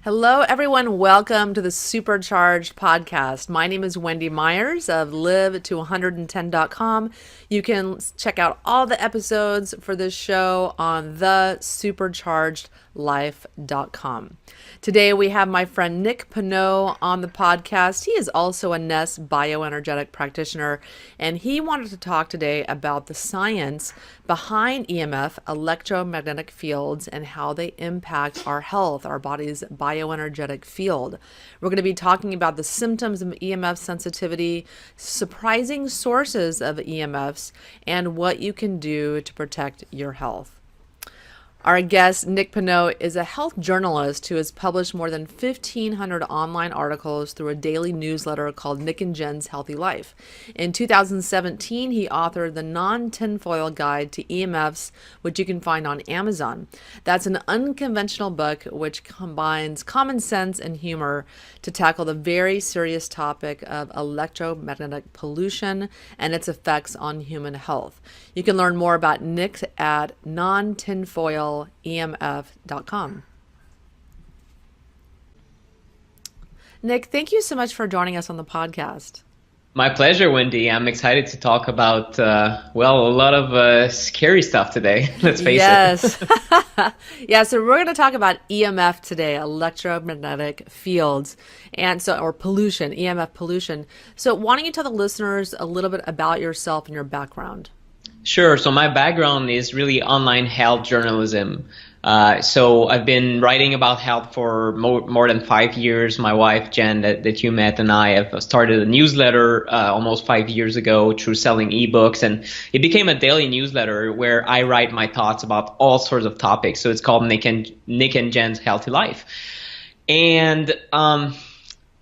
Hello, everyone. Welcome to the Supercharged podcast. My name is Wendy Myers of live to110.com. You can check out all the episodes for this show on the superchargedlife.com. Today, we have my friend Nick Pineault on the podcast. He is also a NES bioenergetic practitioner, and he wanted to talk today about the science behind EMF, electromagnetic fields, and how they impact our health, our body's bioenergetic field. We're going to be talking about the symptoms of EMF sensitivity, surprising sources of EMFs, and what you can do to protect your health. Our guest, Nick Pineault, is a health journalist who has published more than 1,500 online articles through a daily newsletter called Nick and Jen's Healthy Life. In 2017, he authored the Non-Tinfoil Guide to EMFs, which you can find on Amazon. That's an unconventional book which combines common sense and humor to tackle the very serious topic of electromagnetic pollution and its effects on human health. You can learn more about Nick at nontinfoilemf.com. Nick, thank you so much for joining us on the podcast. My pleasure, Wendy. I'm excited to talk about, a lot of scary stuff today. Let's face it. Yeah, so we're going to talk about EMF today, electromagnetic fields, or pollution, EMF pollution. So why don't you tell the listeners a little bit about yourself and your background? Sure. So my background is really online health journalism. So I've been writing about health for more than 5 years. My wife, Jen, that you met, and I have started a newsletter almost 5 years ago through selling ebooks. And it became a daily newsletter where I write my thoughts about all sorts of topics. So it's called Nick and Jen's Healthy Life. And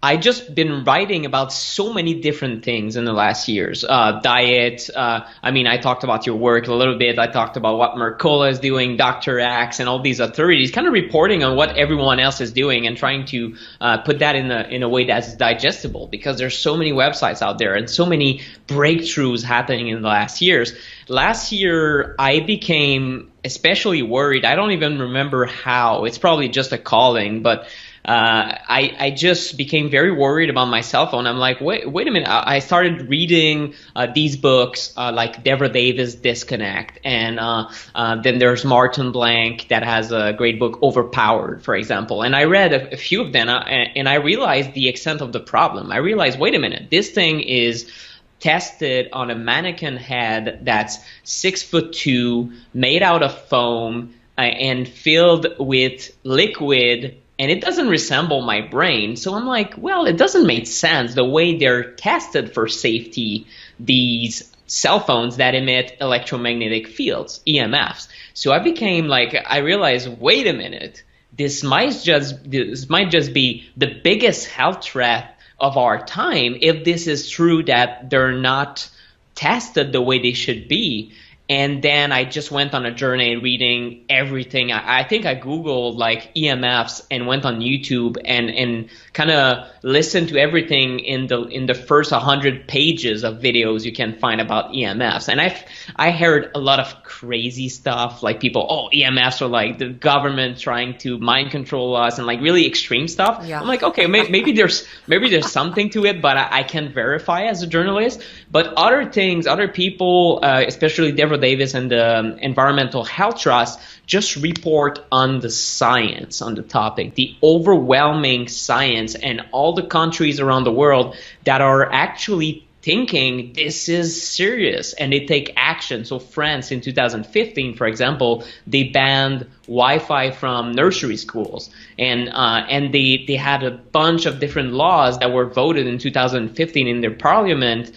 I just been writing about so many different things in the last years. Diet. I talked about your work a little bit. I talked about what Mercola is doing, Dr. Axe, and all these authorities, kind of reporting on what everyone else is doing and trying to put that in a way that's digestible, because there's so many websites out there and so many breakthroughs happening in the last years. Last year, I became especially worried. I don't even remember how. It's probably just a calling, but I just became very worried about my cell phone. I'm like, wait a minute. I started reading these books like Deborah Davis' Disconnect, and then there's Martin Blank that has a great book, Overpowered, for example. And I read a few of them, and I realized the extent of the problem. I realized, wait a minute, this thing is tested on a mannequin head that's 6'2", made out of foam, and filled with liquid. And it doesn't resemble my brain. So I'm like, well, it doesn't make sense the way they're tested for safety, these cell phones that emit electromagnetic fields, EMFs. So I realized, wait a minute, this might just be the biggest health threat of our time if this is true that they're not tested the way they should be. And then I just went on a journey reading everything. I think I Googled like EMFs and went on YouTube and kind of listened to everything in the first 100 pages of videos you can find about EMFs. And I heard a lot of crazy stuff, like people, EMFs are like the government trying to mind control us, and like really extreme stuff. Yeah. I'm like, okay, maybe there's something to it, but I can't verify as a journalist. But other people, especially Deborah Davis and the Environmental Health Trust, just report on the science on the topic, the overwhelming science, and all the countries around the world that are actually thinking this is serious and they take action. So France in 2015, for example, they banned Wi-Fi from nursery schools, and they had a bunch of different laws that were voted in 2015 in their parliament.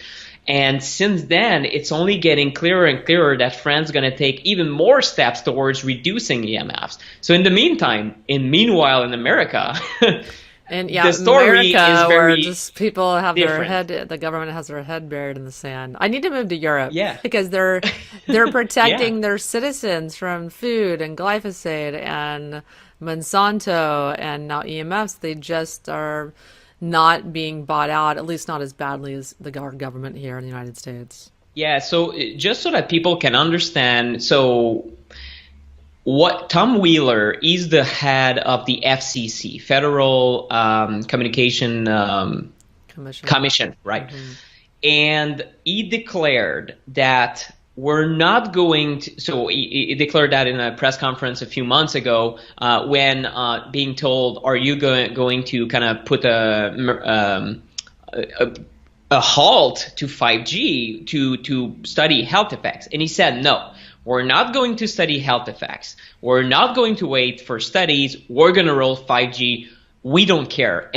And since then, it's only getting clearer and clearer that France is going to take even more steps towards reducing EMFs. So meanwhile in America, and yeah, the story America, is very where just people have different. the government has their head buried in the sand. I need to move to Europe, Yeah. because they're protecting their citizens from food and glyphosate and Monsanto and now EMFs. They just are not being bought out, at least not as badly as the government here in the United States. Yeah, so just so that people can understand, so what Tom Wheeler is the head of the FCC, Federal Communication Commission. Commission, right? Hmm. And he declared that we're not going to. So he declared that in a press conference a few months ago, when being told, "Are you going to kind of put a, a halt to 5G to study health effects?" And he said, "No, we're not going to study health effects. We're not going to wait for studies. We're going to roll 5G. We don't care."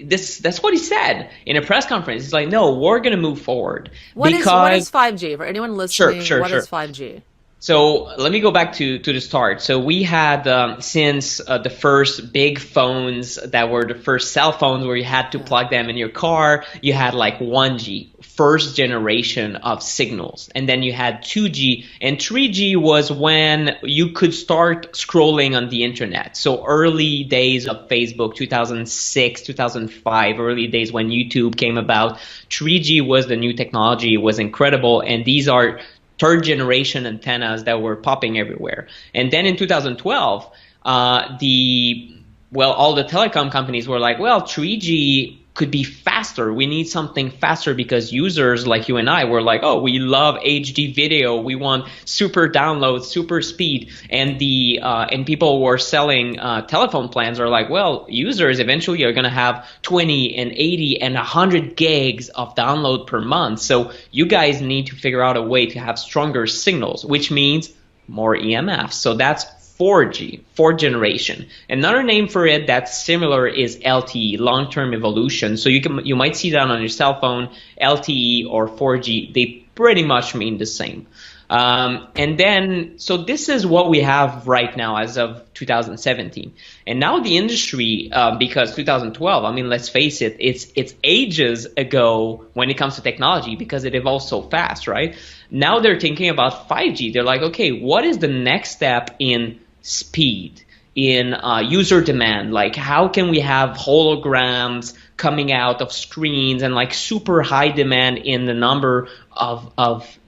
That's what he said in a press conference. He's like, "No, we're going to move forward What because." is 5G for anyone Sure, listening? sure, What is sure. 5G? So let me go back to the start. So we had since the first big phones that were the first cell phones where you had to Yeah. plug them in your car, you had like 1G, first generation of signals. And then you had 2G, and 3G was when you could start scrolling on the internet. So early days of Facebook, 2006, 2005, early days when YouTube came about. 3G was the new technology, it was incredible. And these are third generation antennas that were popping everywhere. And then in 2012, all the telecom companies were like, well, 3G could be faster. We need something faster because users like you and I were like, oh, we love HD video. We want super download, super speed. And and people were selling telephone plans are like, well, users eventually are going to have 20 and 80 and 100 gigs of download per month. So you guys need to figure out a way to have stronger signals, which means more EMFs. So that's 4G, fourth generation. Another name for it that's similar is LTE, long-term evolution. So you might see that on your cell phone, LTE or 4G. They pretty much mean the same. So this is what we have right now as of 2017. And now the industry, because 2012, I mean, let's face it, it's ages ago when it comes to technology because it evolves so fast, right? Now they're thinking about 5G. They're like, okay, what is the next step in speed, in user demand? Like, how can we have holograms coming out of screens and like super high demand in the number of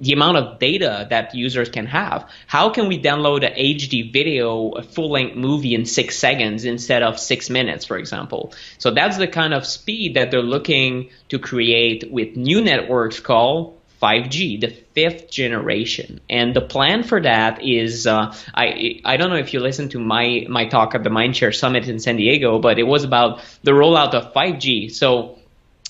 the amount of data that users can have? How can we download a HD video, a full-length movie in 6 seconds instead of 6 minutes, for example? So that's the kind of speed that they're looking to create with new networks called 5G, the fifth generation. And the plan for that is, I don't know if you listened to my talk at the Mindshare Summit in San Diego, but it was about the rollout of 5G. So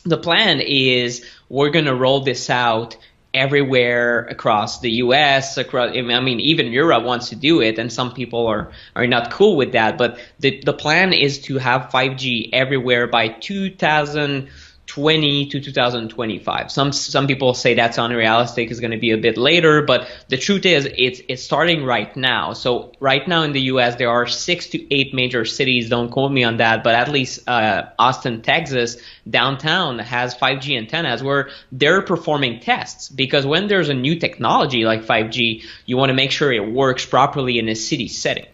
the plan is we're going to roll this out everywhere across the US, across, I mean, even Europe wants to do it, and some people are not cool with that. But the plan is to have 5G everywhere by 2020 to 2025. Some people say that's unrealistic, it's going to be a bit later, but the truth is it's starting right now. So right now in the US there are 6 to 8 major cities, don't quote me on that, but at least Austin, Texas, downtown has 5G antennas where they're performing tests, because when there's a new technology like 5G, you want to make sure it works properly in a city setting.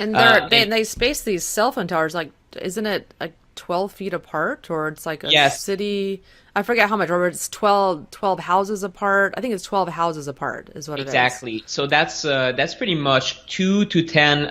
And they space these cell phone towers, like, isn't it like 12 feet apart, or it's like a Yes. city? I forget how much, or it's 12 houses apart. I think it's 12 houses apart is what it is. Exactly. So that's pretty much 2 to 10,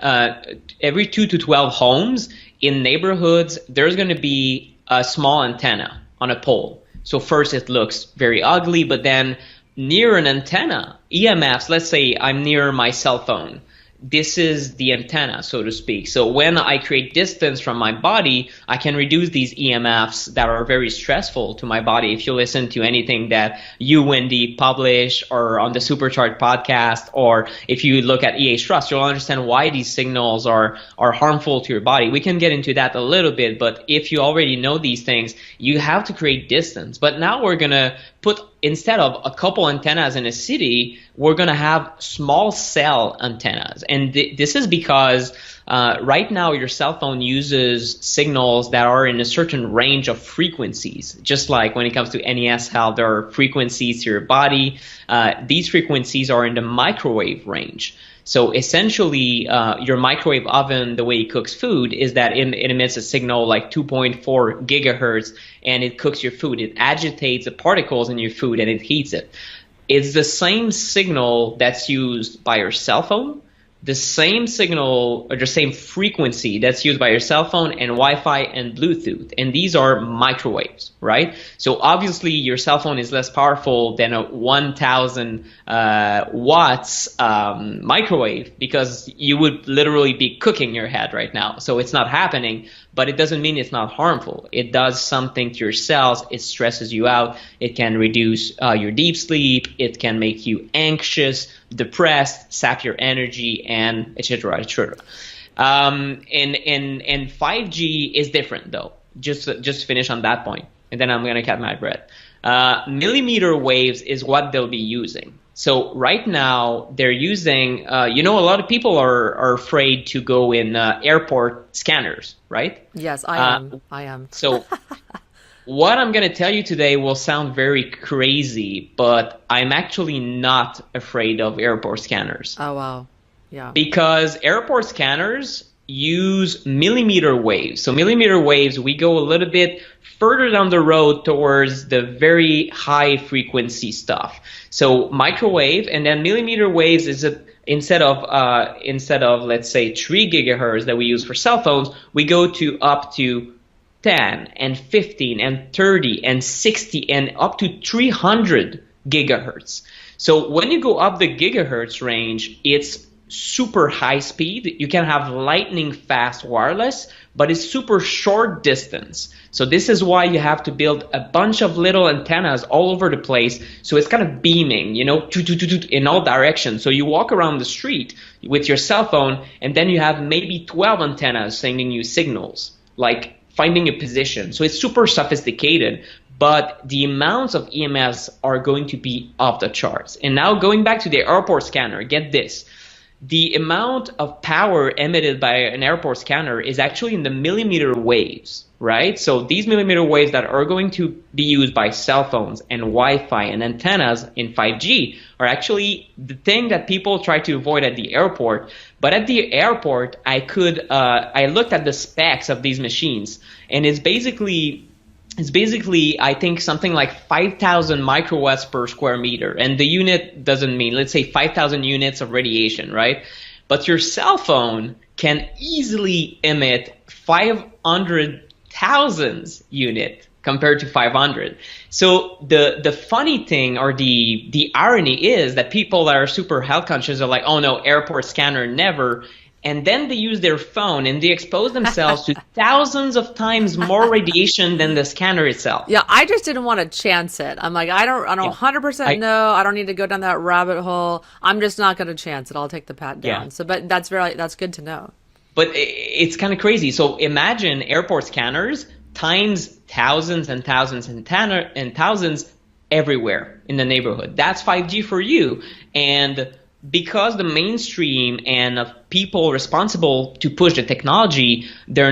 every 2 to 12 homes in neighborhoods. There's going to be a small antenna on a pole. So first it looks very ugly, but then near an antenna, EMFs. Let's say I'm near my cell phone. This is the antenna, so to speak. So when I create distance from my body, I can reduce these EMFs that are very stressful to my body. If you listen to anything that you, Wendy, publish, or on the Supercharged podcast, or if you look at EH Trust, you'll understand why these signals are harmful to your body. We can get into that a little bit, but if you already know these things, you have to create distance. But now we're going to put, instead of a couple antennas in a city, we're going to have small cell antennas. And this is because right now your cell phone uses signals that are in a certain range of frequencies. Just like when it comes to NES health, there are frequencies to your body. These frequencies are in the microwave range. So essentially, your microwave oven, the way it cooks food, is that it emits a signal like 2.4 gigahertz, and it cooks your food. It agitates the particles in your food, and it heats it. It's the same signal that's used by your cell phone, the same signal or the same frequency that's used by your cell phone and Wi-Fi and Bluetooth. And these are microwaves, right? So obviously your cell phone is less powerful than a 1,000 watts microwave, because you would literally be cooking your head right now. So it's not happening, but it doesn't mean it's not harmful. It does something to your cells. It stresses you out. It can reduce your deep sleep. It can make you anxious, depressed, sap your energy, and etc. etc. And 5G is different though. Just finish on that point, and then I'm gonna cut my breath. Millimeter waves is what they'll be using. So right now they're using, a lot of people are afraid to go in airport scanners, right? Yes, I am. So what I'm going to tell you today will sound very crazy, but I'm actually not afraid of airport scanners. Oh, wow. Yeah. Because airport scanners use millimeter waves. So millimeter waves, we go a little bit further down the road towards the very high frequency stuff. So microwave, and then millimeter waves is instead of let's say 3 gigahertz that we use for cell phones, we go to up to 10 and 15 and 30 and 60 and up to 300 gigahertz. So when you go up the gigahertz range, it's super high speed. You can have lightning fast wireless, but it's super short distance. So this is why you have to build a bunch of little antennas all over the place. So it's kind of beaming, in all directions. So you walk around the street with your cell phone, and then you have maybe 12 antennas sending you signals, like finding a position. So it's super sophisticated, but the amounts of EMFs are going to be off the charts. And now going back to the airport scanner, get this. The amount of power emitted by an airport scanner is actually in the millimeter waves, right? So these millimeter waves that are going to be used by cell phones and Wi-Fi and antennas in 5G are actually the thing that people try to avoid at the airport. But at the airport, I looked at the specs of these machines, and it's basically, I think, something like 5,000 microwatts per square meter. And the unit doesn't mean, let's say, 5,000 units of radiation, right? But your cell phone can easily emit 500,000 unit compared to 500. So the funny thing, or the irony, is that people that are super health conscious are like, oh no, airport scanner never. And then they use their phone and they expose themselves to thousands of times more radiation than the scanner itself. Yeah, I just didn't want to chance it. I'm like, I don't 100% know. I don't need to go down that rabbit hole. I'm just not going to chance it. I'll take the pat down. Yeah. So, but that's good to know. But it's kind of crazy. So imagine airport scanners times thousands and thousands and thousands everywhere in the neighborhood. That's 5G for you. And because the mainstream and people responsible to push the technology, they're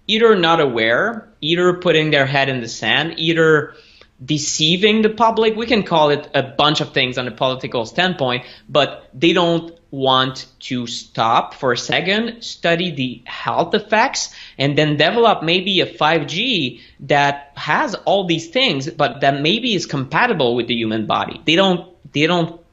either not aware, either putting their head in the sand, either deceiving the public. We can call it a bunch of things on a political standpoint, but they don't want to stop for a second, study the health effects, and then develop maybe a 5G that has all these things, but that maybe is compatible with the human body. They don't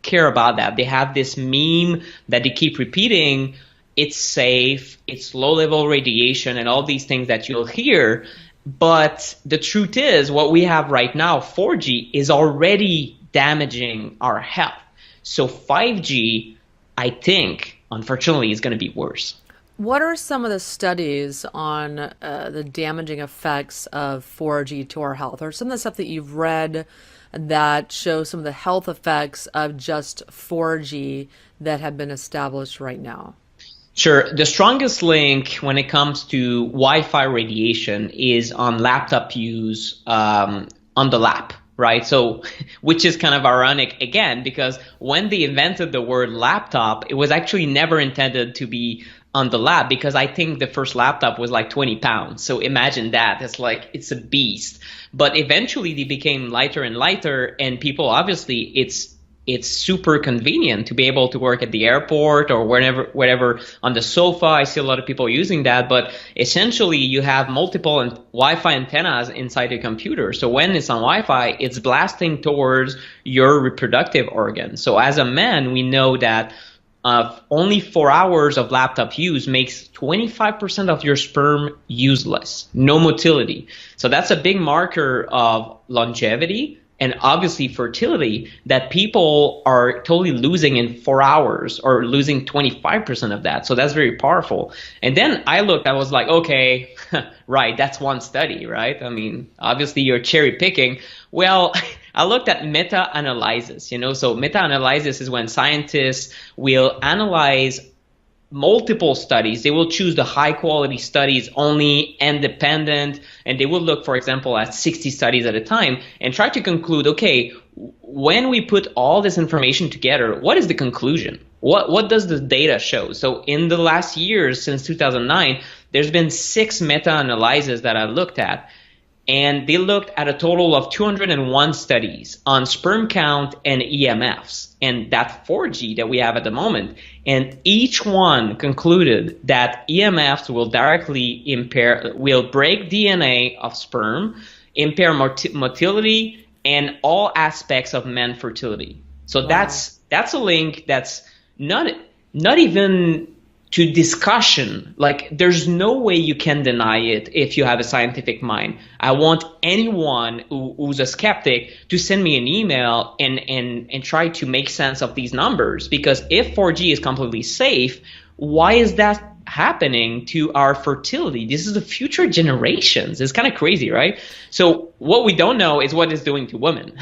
care about that. They have this meme that they keep repeating. It's safe, it's low level radiation, and all these things that you'll hear. But the truth is, what we have right now, 4G, is already damaging our health. So 5G, I think, unfortunately, is going to be worse. What are some of the studies on the damaging effects of 4G to our health, or some of the stuff that you've read that show some of the health effects of just 4G that have been established right now? Sure. The strongest link when it comes to Wi-Fi radiation is on laptop use on the lap, right? So, which is kind of ironic again, because when they invented the word laptop, it was actually never intended to be on the lap, because I think the first laptop was like 20 pounds. So imagine that. It's a beast. But eventually they became lighter and lighter, and people, obviously, it's super convenient to be able to work at the airport or wherever on the sofa. I see a lot of people using that, but essentially you have multiple Wi-Fi antennas inside the computer. So when it's on Wi-Fi, it's blasting towards your reproductive organs. So as a man, we know that only 4 hours of laptop use makes 25% of your sperm useless, no motility. So that's a big marker of longevity and obviously fertility that people are totally losing in 4 hours or losing 25% of that. So that's very powerful. And then I was like, okay, right, that's one study, right? I mean, obviously you're cherry picking. Well, I looked at meta-analysis, so meta-analysis is when scientists will analyze multiple studies. They will choose the high quality studies, only independent, and they will look, for example, at 60 studies at a time and try to conclude, okay, when we put all this information together, what is the conclusion? What does the data show? So in the last years, since 2009, there's been 6 meta-analyses that I looked at. And they looked at a total of 201 studies on sperm count and EMFs, and that 4G that we have at the moment. And each one concluded that EMFs will will break DNA of sperm, impair motility, and all aspects of man fertility. So wow. That's a link that's not even to discussion. Like, there's no way you can deny it if you have a scientific mind. I want anyone who's a skeptic to send me an email and try to make sense of these numbers, because if 4G is completely safe, why is that happening to our fertility? This is the future generations. It's kind of crazy, right? So what we don't know is what it's doing to women.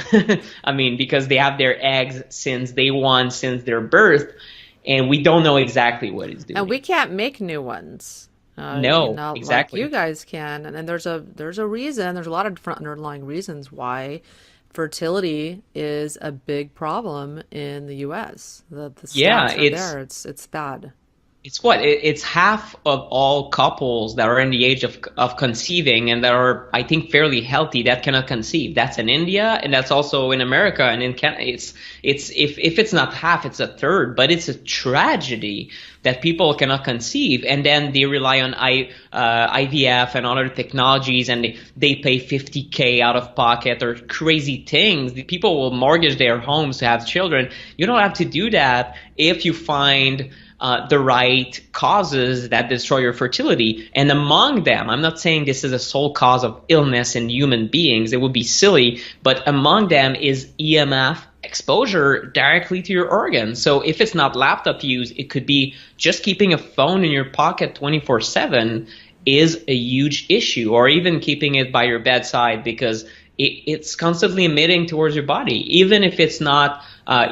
I mean, because they have their eggs since day one, since their birth, and we don't know exactly what it's doing. And we can't make new ones. No, exactly. Like you guys can. And there's a reason. There's a lot of different underlying reasons why fertility is a big problem in the U.S. The stats are there. It's bad. It's half of all couples that are in the age of conceiving and that are, I think, fairly healthy that cannot conceive. That's in India, and that's also in America, and in Canada. If it's not half, it's a third. But it's a tragedy that people cannot conceive, and then they rely on IVF and other technologies, and they pay $50K out of pocket or crazy things. The people will mortgage their homes to have children. You don't have to do that if you find the right causes that destroy your fertility. And among them, I'm not saying this is a sole cause of illness in human beings, it would be silly, but among them is EMF exposure directly to your organs. So if it's not laptop use, it could be just keeping a phone in your pocket 24/7 is a huge issue, or even keeping it by your bedside, because it's constantly emitting towards your body. Even if it's not,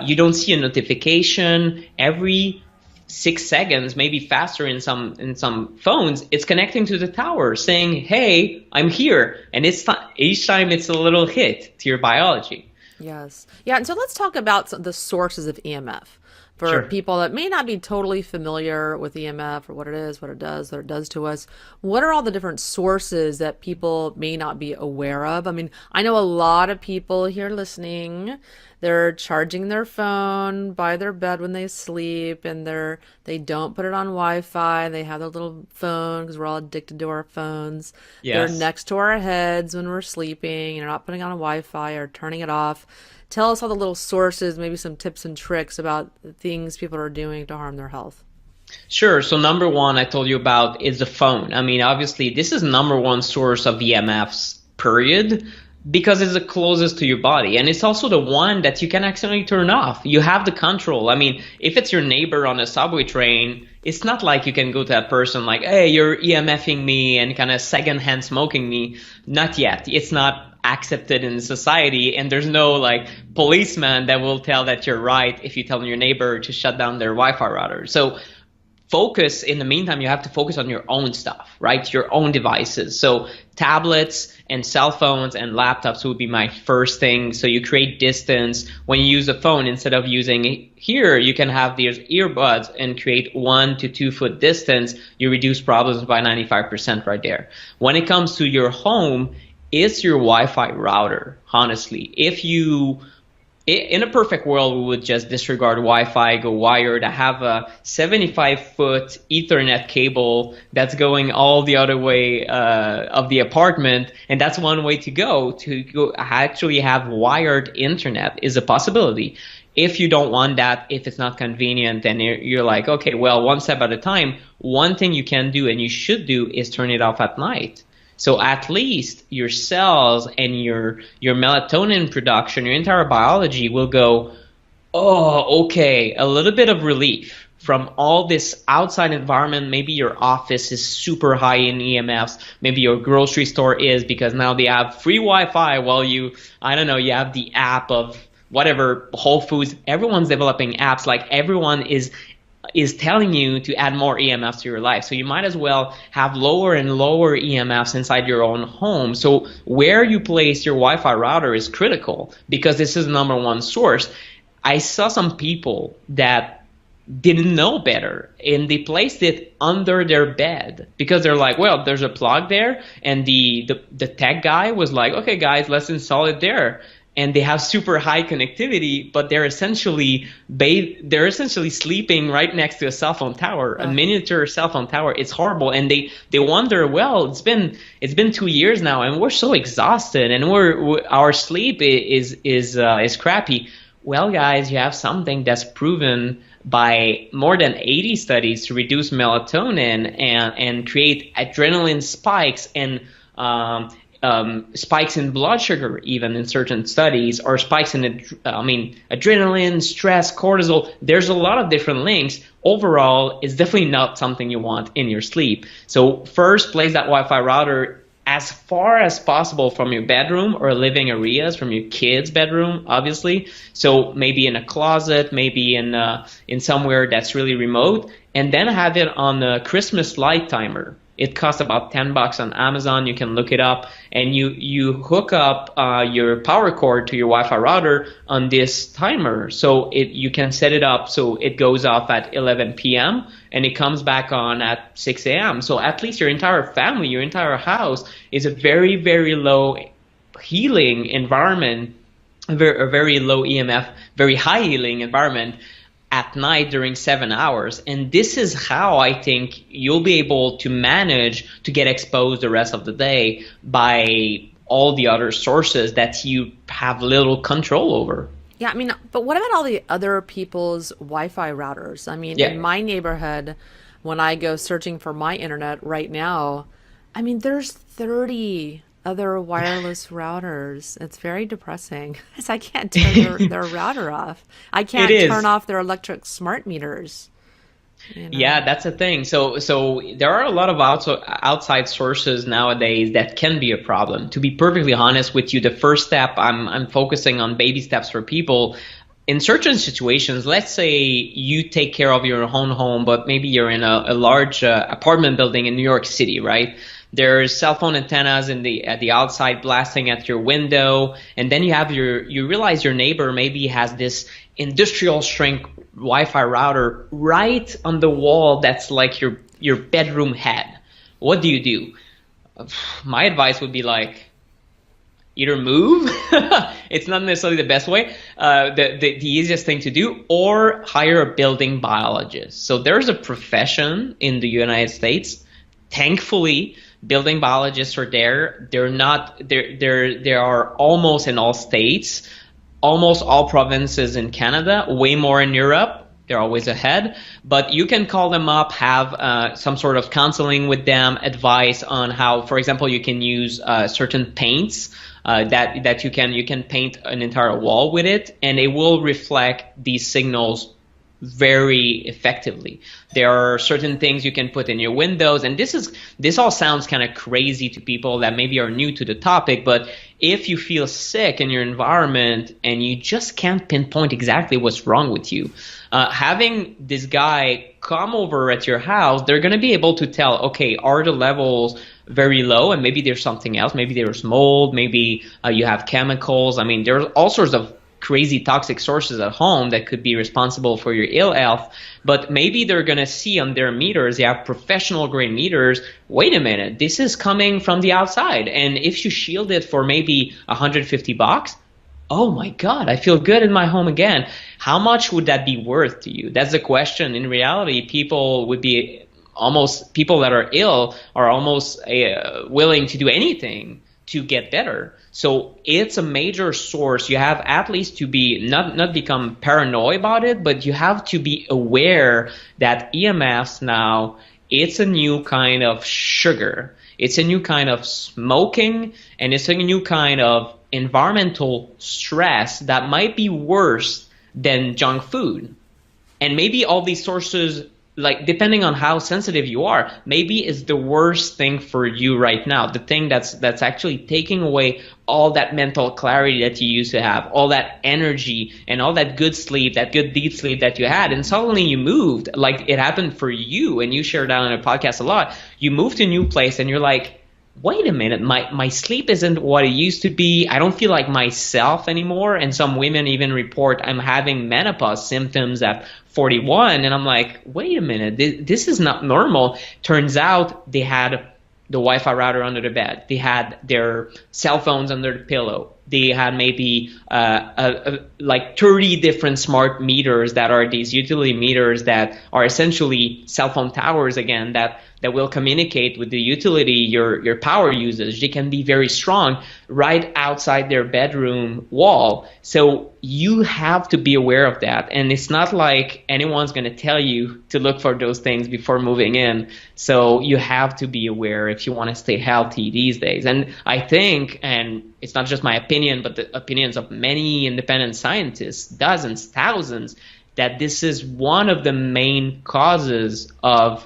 you don't see a notification every 6 seconds, maybe faster in some phones, it's connecting to the tower saying, hey, I'm here. And each time it's a little hit to your biology. Yes. Yeah. And so let's talk about the sources of EMF for people that may not be totally familiar with EMF or what it is, what it does to us. What are all the different sources that people may not be aware of? I mean, I know a lot of people here listening, they're charging their phone by their bed when they sleep, and they don't put it on Wi-Fi. They have their little phone because we're all addicted to our phones. Yes. They're next to our heads when we're sleeping, and you're not putting on a Wi-Fi or turning it off. Tell us all the little sources, maybe some tips and tricks about things people are doing to harm their health. Sure. So number one I told you about is the phone. I mean, obviously, this is number one source of EMFs, period, because it's the closest to your body. And it's also the one that you can accidentally turn off. You have the control. I mean, if it's your neighbor on a subway train, it's not like you can go to that person like, hey, you're EMFing me and kind of secondhand smoking me. Not yet. It's not accepted in society, and there's no like policeman that will tell that you're right if you tell your neighbor to shut down their Wi-Fi router. So focus, in the meantime, you have to focus on your own stuff, right? Your own devices. So tablets and cell phones and laptops would be my first thing. So you create distance. When you use a phone, instead of using here, you can have these earbuds and create 1 to 2 foot distance. You reduce problems by 95% right there. When it comes to your home, it's your Wi-Fi router, honestly. In a perfect world, we would just disregard Wi-Fi, go wired. I have a 75-foot Ethernet cable that's going all the other way of the apartment, and that's one way to go. To actually have wired internet is a possibility. If you don't want that, if it's not convenient, then you're like, okay, well, one step at a time. One thing you can do and you should do is turn it off at night. So at least your cells and your melatonin production, your entire biology will go, oh, okay, a little bit of relief from all this outside environment. Maybe your office is super high in EMFs. Maybe your grocery store is, because now they have free Wi-Fi while I don't know, you have the app of whatever, Whole Foods. Everyone's developing apps. Like, everyone is telling you to add more EMFs to your life. So you might as well have lower and lower EMFs inside your own home. So where you place your Wi-Fi router is critical, because this is the number one source. I saw some people that didn't know better, and they placed it under their bed because they're like, well, there's a plug there, and the tech guy was like, okay guys, let's install it there. And they have super high connectivity, but they're essentially sleeping right next to a cell phone tower, a miniature cell phone tower. It's horrible, and they wonder, well, it's been 2 years now, and we're so exhausted, and our sleep is crappy. Well, guys, you have something that's proven by more than 80 studies to reduce melatonin and create adrenaline spikes and spikes in blood sugar, even in certain studies, or spikes in adrenaline, stress, cortisol. There's a lot of different links. Overall, it's definitely not something you want in your sleep. So first, place that Wi-Fi router as far as possible from your bedroom or living areas, from your kids' bedroom, obviously. So maybe in a closet, maybe in somewhere that's really remote, and then have it on a Christmas light timer. It costs about $10 on Amazon. You can look it up, and you hook up your power cord to your Wi-Fi router on this timer. So you can set it up so it goes off at 11 p.m. and it comes back on at 6 a.m. So at least your entire family, your entire house is a very, very low healing environment, a very low EMF, very high healing environment at night during 7 hours. And this is how I think you'll be able to manage to get exposed the rest of the day by all the other sources that you have little control over. Yeah, I mean, but what about all the other people's Wi-Fi routers? I mean, in my neighborhood, when I go searching for my internet right now, I mean, there's 30 other wireless routers. It's very depressing because I can't turn their router off. I can't turn off their electric smart meters. You know? Yeah, that's the thing. So there are a lot of outside sources nowadays that can be a problem. To be perfectly honest with you, the first step, I'm focusing on baby steps for people. In certain situations, let's say you take care of your own home, but maybe you're in a large apartment building in New York City, right? There's cell phone antennas at the outside blasting at your window, and then you realize your neighbor maybe has this industrial strength Wi-Fi router right on the wall that's like your bedroom head. What do you do? My advice would be like, either move, it's not necessarily the best way, the easiest thing to do, or hire a building biologist. So there's a profession in the United States. Thankfully, building biologists are there. There are almost in all states, almost all provinces in Canada, way more in Europe. They're always ahead, but you can call them up, have some sort of counseling with them, advice on how, for example, you can use certain paints that you can paint an entire wall with it, and it will reflect these signals very effectively. There are certain things you can put in your windows, and this all sounds kind of crazy to people that maybe are new to the topic, but if you feel sick in your environment and you just can't pinpoint exactly what's wrong with you, having this guy come over at your house, they're going to be able to tell, okay, are the levels very low, and maybe there's something else, maybe there's mold, maybe you have chemicals. I mean, there's all sorts of crazy toxic sources at home that could be responsible for your ill health, but maybe they're going to see on their meters, they have professional grade meters, wait a minute, this is coming from the outside, and if you shield it for maybe $150, oh my God, I feel good in my home again. How much would that be worth to you? That's the question. In reality, people that are ill are almost willing to do anything to get better. So it's a major source. You have at least to be not become paranoid about it, but you have to be aware that EMFs now, it's a new kind of sugar. It's a new kind of smoking, and it's a new kind of environmental stress that might be worse than junk food. And maybe all these sources, like depending on how sensitive you are, maybe is the worst thing for you right now. The thing that's actually taking away all that mental clarity that you used to have, all that energy and all that good sleep, that good deep sleep that you had. And suddenly you moved, like it happened for you, and you shared that on a podcast a lot. You moved to a new place and you're like, wait a minute, my sleep isn't what it used to be. I don't feel like myself anymore. And some women even report I'm having menopause symptoms at 41. And I'm like, wait a minute, this is not normal. Turns out they had the Wi-Fi router under the bed. They had their cell phones under the pillow. They had maybe like 30 different smart meters that are these utility meters that are essentially cell phone towers again, that will communicate with the utility your power usage. They can be very strong right outside their bedroom wall. So you have to be aware of that. And it's not like anyone's going to tell you to look for those things before moving in. So you have to be aware if you want to stay healthy these days. And I think, and it's not just my opinion, but the opinions of many independent scientists, dozens, thousands, that this is one of the main causes of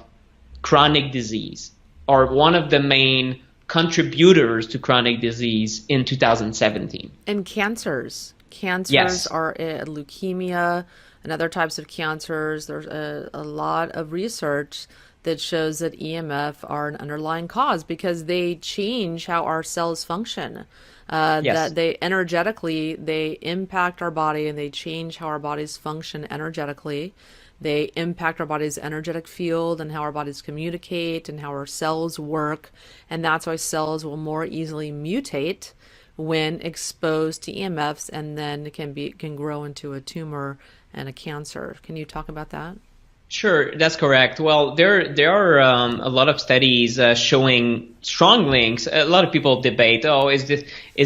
chronic disease, or one of the main contributors to chronic disease in 2017. And cancers. Cancers Yes. are leukemia and other types of cancers. There's a lot of research that shows that EMF are an underlying cause because they change how our cells function. Yes. That they energetically, they impact our body and they change how our bodies function energetically. They impact our body's energetic field and how our bodies communicate and how our cells work. And that's why cells will more easily mutate when exposed to EMFs, and then can grow into a tumor and a cancer. Can you talk about that? Sure, that's correct. Well, there are a lot of studies showing strong links. A lot of people debate, oh, is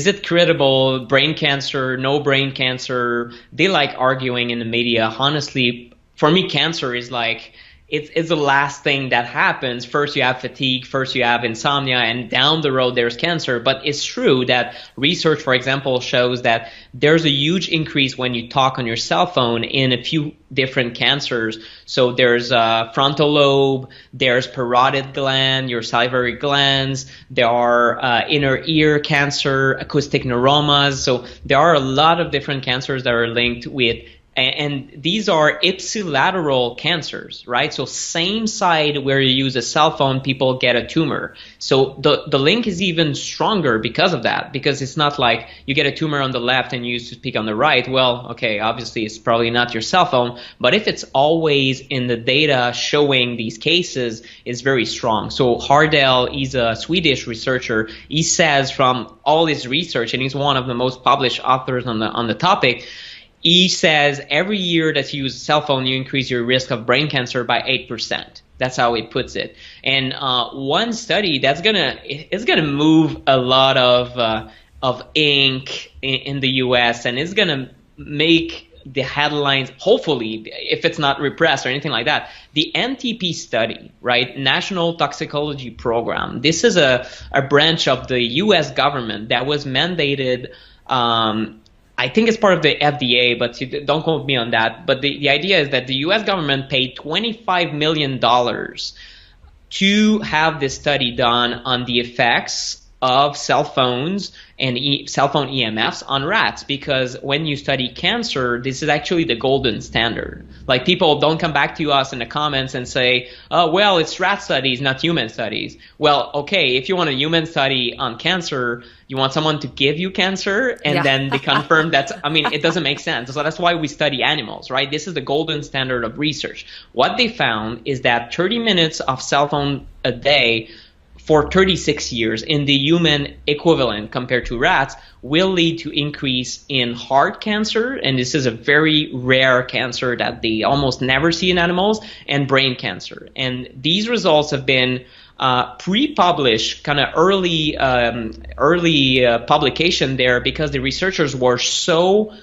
it credible? Brain cancer, no brain cancer? They like arguing in the media. Honestly, for me, cancer is like it's the last thing that happens. First you have fatigue, first you have insomnia, and down the road there's cancer. But it's true that research, for example, shows that there's a huge increase when you talk on your cell phone in a few different cancers. So there's frontal lobe, there's parotid gland, your salivary glands, there are inner ear cancer, acoustic neuromas. So there are a lot of different cancers that are linked with. And these are ipsilateral cancers, right? So same side where you use a cell phone, people get a tumor. So the link is even stronger because of that, because it's not like you get a tumor on the left and you used to speak on the right. Well, okay, obviously it's probably not your cell phone, but if it's always in the data showing these cases, it's very strong. So Hardell, he's a Swedish researcher. He says from all his research, and he's one of the most published authors on the topic, he says every year that you use a cell phone, you increase your risk of brain cancer by 8%. That's how he puts it. And one study that's gonna move a lot of ink in the U.S. and it's gonna make the headlines, hopefully, if it's not repressed or anything like that. The NTP study, right, National Toxicology Program. This is a branch of the U.S. government that was mandated. I think it's part of the FDA, but don't quote me on that. But the idea is that the U.S. government paid $25 million to have this study done on the effects of cell phones and cell phone EMFs on rats, because when you study cancer, this is actually the golden standard. Like, people don't come back to us in the comments and say, oh, well, it's rat studies, not human studies. Well, okay, if you want a human study on cancer, you want someone to give you cancer and then they confirm that, I mean, it doesn't make sense. So that's why we study animals, right? This is the golden standard of research. What they found is that 30 minutes of cell phone a day for 36 years in the human equivalent compared to rats will lead to increase in heart cancer, and this is a very rare cancer that they almost never see in animals, and brain cancer. And these results have been pre-published kind of early publication there because the researchers were so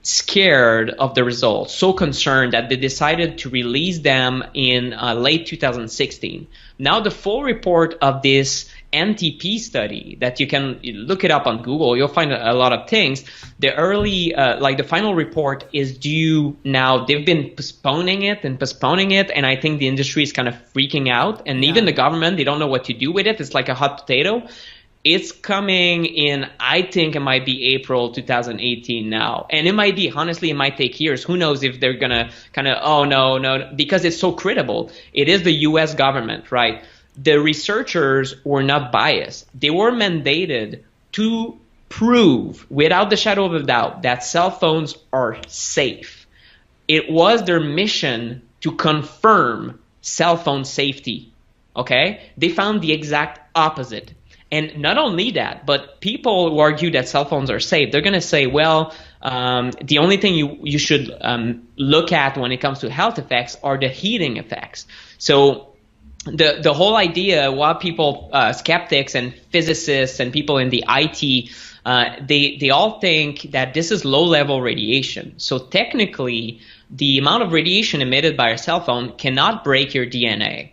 scared of the results, so concerned that they decided to release them in late 2016. Now the full report of this NTP study, that you can look it up on Google, you'll find a lot of things. The early, the final report is due now. They've been postponing it, and I think the industry is kind of freaking out, and even the government, they don't know what to do with it. It's like a hot potato. It's coming in, I think it might be April 2018 now. And it might be, honestly, it might take years. Who knows if they're going to kind of, oh, no, because it's so credible. It is the US government, right? The researchers were not biased. They were mandated to prove, without the shadow of a doubt, that cell phones are safe. It was their mission to confirm cell phone safety, okay? They found the exact opposite. And not only that, but people who argue that cell phones are safe, they're going to say, well, the only thing you should look at when it comes to health effects are the heating effects. So the whole idea, why people, skeptics and physicists and people in the IT, they all think that this is low-level radiation. So technically, the amount of radiation emitted by a cell phone cannot break your DNA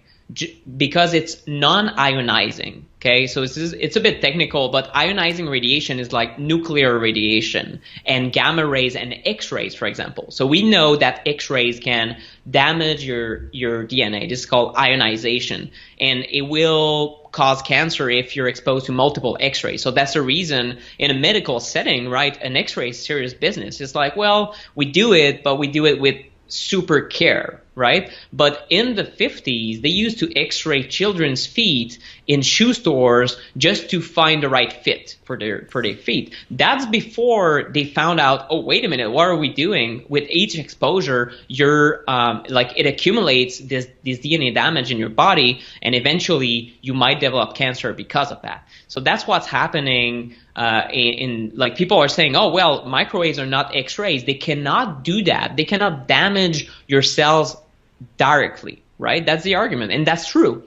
because it's non-ionizing. Okay, so it's a bit technical, but ionizing radiation is like nuclear radiation and gamma rays and X-rays, for example. So we know that X-rays can damage your DNA. This is called ionization, and it will cause cancer if you're exposed to multiple X-rays. So that's the reason in a medical setting, right, an X-ray is serious business. It's like, well, we do it, but we do it with super care, right? But in the 50s, they used to X-ray children's feet in shoe stores just to find the right fit for their feet. That's before they found out, oh, wait a minute, what are we doing? With each exposure, you're it accumulates this DNA damage in your body, and eventually you might develop cancer because of that. So that's what's happening. In people are saying, oh, well, microwaves are not X-rays. They cannot do that. They cannot damage your cells directly, right? That's the argument, and that's true.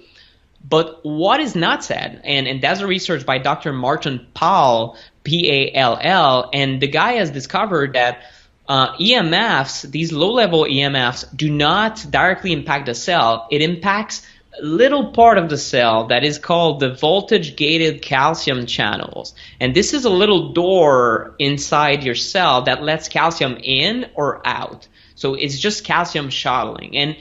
But what is not said, and that's a research by Dr. Martin Pall, P-A-L-L, and the guy has discovered that EMFs, these low-level EMFs, do not directly impact the cell. It impacts little part of the cell that is called the voltage-gated calcium channels. And this is a little door inside your cell that lets calcium in or out. So it's just calcium shuttling. And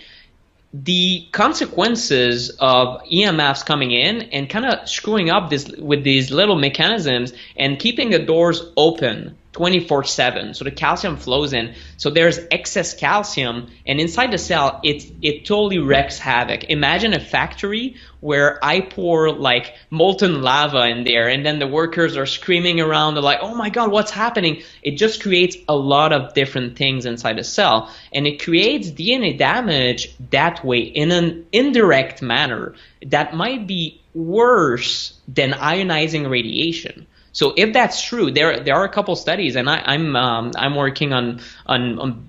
the consequences of EMFs coming in and kind of screwing up with these little mechanisms and keeping the doors open 24/7, so the calcium flows in. So there's excess calcium, and inside the cell, it totally wreaks havoc. Imagine a factory where I pour like molten lava in there, and then the workers are screaming around. They're like, "Oh my God, what's happening?" It just creates a lot of different things inside the cell, and it creates DNA damage that way in an indirect manner that might be worse than ionizing radiation. So if that's true, there are a couple studies, and I'm working on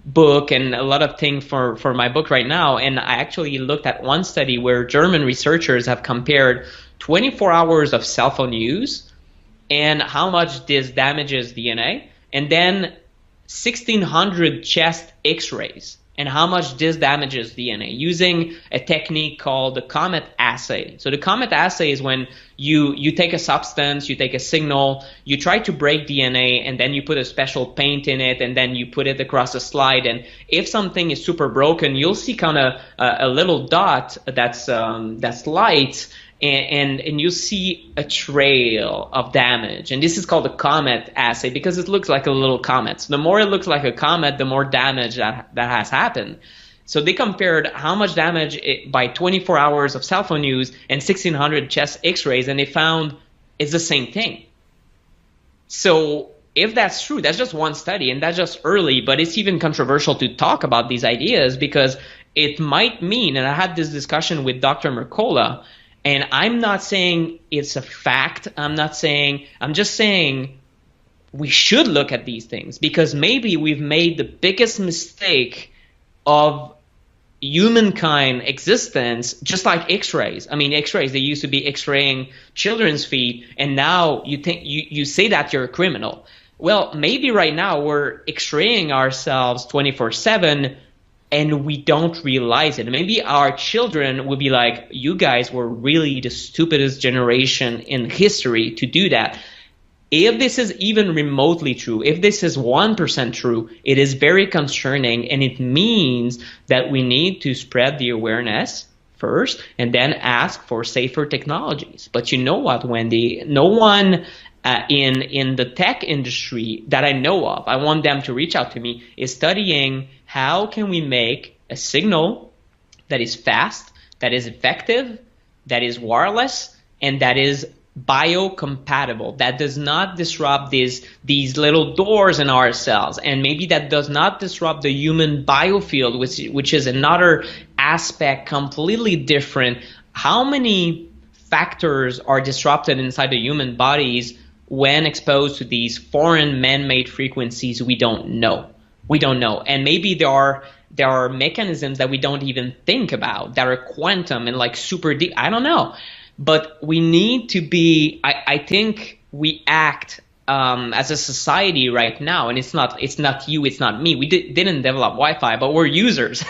book and a lot of things for my book right now. And I actually looked at one study where German researchers have compared 24 hours of cell phone use and how much this damages DNA, and then 1,600 chest X-rays and how much this damages DNA using a technique called the Comet assay. So the Comet assay is when you take a substance, you take a signal, you try to break DNA, and then you put a special paint in it, and then you put it across a slide. And if something is super broken, you'll see kind of a little dot that's light, and you see a trail of damage. And this is called the Comet assay because it looks like a little comet. So the more it looks like a comet, the more damage that has happened. So they compared how much damage by 24 hours of cell phone use and 1,600 chest X-rays, and they found it's the same thing. So if that's true, that's just one study, and that's just early, but it's even controversial to talk about these ideas because it might mean, and I had this discussion with Dr. Mercola, and I'm not saying it's a fact. I'm just saying we should look at these things because maybe we've made the biggest mistake of humankind existence, just like x-rays. I mean, x-rays, they used to be x-raying children's feet, and now you say that you're a criminal. Well, maybe right now we're x-raying ourselves 24/7 and we don't realize it. Maybe our children will be like, you guys were really the stupidest generation in history to do that. If this is even remotely true, if this is 1% true, it is very concerning, and it means that we need to spread the awareness first and then ask for safer technologies. But you know what, Wendy? No one in the tech industry that I know of, I want them to reach out to me, is studying how can we make a signal that is fast, that is effective, that is wireless, and that is biocompatible, that does not disrupt these little doors in our cells, and maybe that does not disrupt the human biofield, which is another aspect completely different. How many factors are disrupted inside the human bodies when exposed to these foreign man-made frequencies? We don't know. And maybe there are mechanisms that we don't even think about that are quantum and like super deep. I don't know. But we need to be, I think we act as a society right now, and it's not you, it's not me. We didn't develop Wi-Fi, but we're users.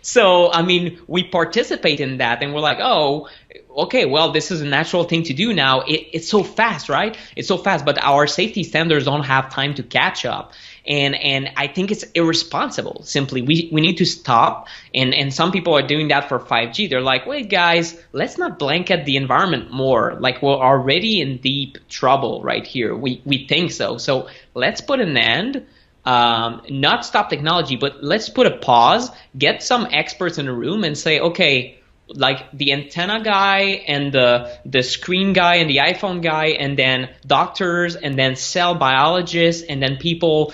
So, I mean, we participate in that, and we're like, oh, okay, well, this is a natural thing to do now. It's so fast, right? It's so fast, but our safety standards don't have time to catch up. And I think it's irresponsible. Simply, we need to stop. And some people are doing that for 5G. They're like, wait, guys, let's not blanket the environment more. Like, we're already in deep trouble right here. We think so. So let's put an end. Not stop technology, but let's put a pause. Get some experts in the room and say, okay, like the antenna guy and the screen guy and the iPhone guy, and then doctors, and then cell biologists, and then people.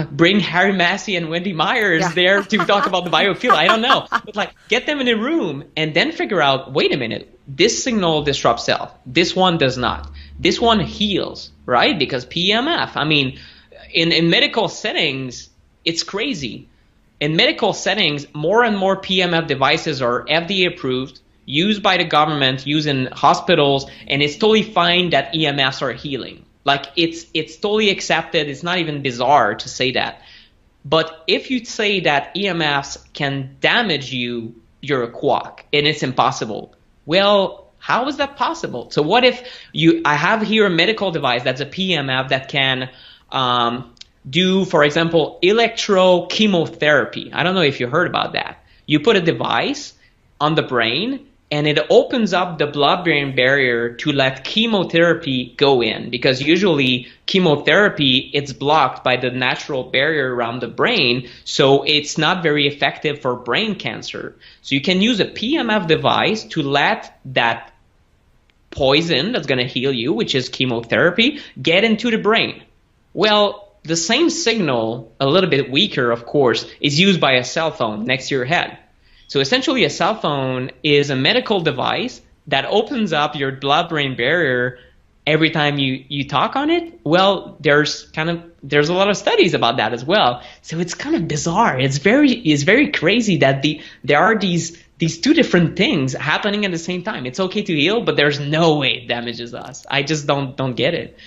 Bring Harry Massey and Wendy Myers there to talk about the biofield. I don't know. But like, get them in a room and then figure out, wait a minute, this signal disrupts cell. This one does not. This one heals, right? Because PEMF. I mean, in medical settings, it's crazy. In medical settings, more and more PEMF devices are FDA approved, used by the government, used in hospitals, and it's totally fine that EMFs are healing. Like, it's totally accepted. It's not even bizarre to say that. But if you say that EMFs can damage you, you're a quack, and it's impossible. Well, how is that possible? So what if I have here a medical device that's a PEMF that can do, for example, electrochemotherapy. I don't know if you heard about that. You put a device on the brain, and it opens up the blood-brain barrier to let chemotherapy go in, because usually chemotherapy, it's blocked by the natural barrier around the brain, so it's not very effective for brain cancer. So you can use a PEMF device to let that poison that's going to heal you, which is chemotherapy, get into the brain. Well, the same signal, a little bit weaker, of course, is used by a cell phone next to your head. So essentially, a cell phone is a medical device that opens up your blood-brain barrier every time you talk on it. Well, there's a lot of studies about that as well. So it's kind of bizarre. It's very crazy that there are these two different things happening at the same time. It's okay to heal, but there's no way it damages us. I just don't get it.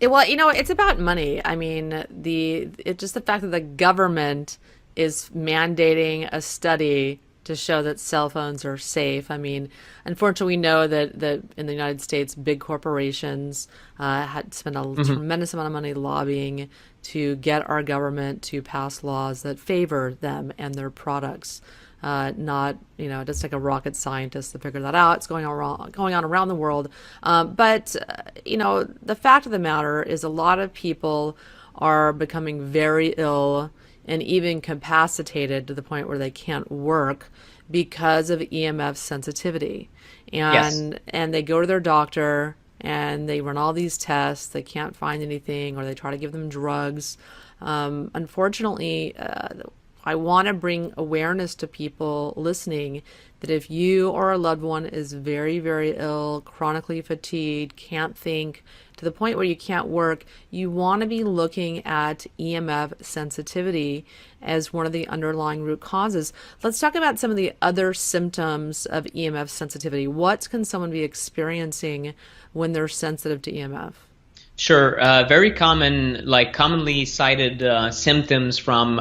Well, it's about money. I mean, it's just the fact that the government is mandating a study to show that cell phones are safe. I mean, unfortunately, we know that in the United States, big corporations had spent a tremendous amount of money lobbying to get our government to pass laws that favor them and their products. Not, it doesn't take a rocket scientist to figure that out. It's going on around the world. But the fact of the matter is a lot of people are becoming very ill and even incapacitated to the point where they can't work because of EMF sensitivity. And they go to their doctor and they run all these tests. They can't find anything, or they try to give them drugs. Unfortunately, I want to bring awareness to people listening that if you or a loved one is very, very ill, chronically fatigued, can't think, to the point where you can't work, you want to be looking at EMF sensitivity as one of the underlying root causes. Let's talk about some of the other symptoms of EMF sensitivity. What can someone be experiencing when they're sensitive to EMF? Sure. Very common, like commonly cited symptoms from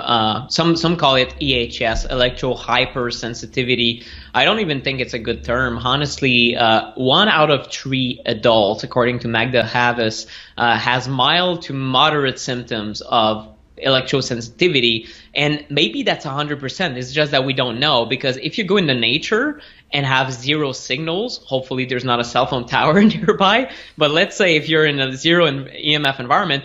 some call it EHS, electro hypersensitivity. I don't even think it's a good term. Honestly, 1 out of 3 adults, according to Magda Havas, has mild to moderate symptoms of electrosensitivity, and maybe that's 100%. It's just that we don't know, because if you go into nature and have 0 signals, hopefully there's not a cell phone tower nearby, but let's say if you're in a 0 EMF environment,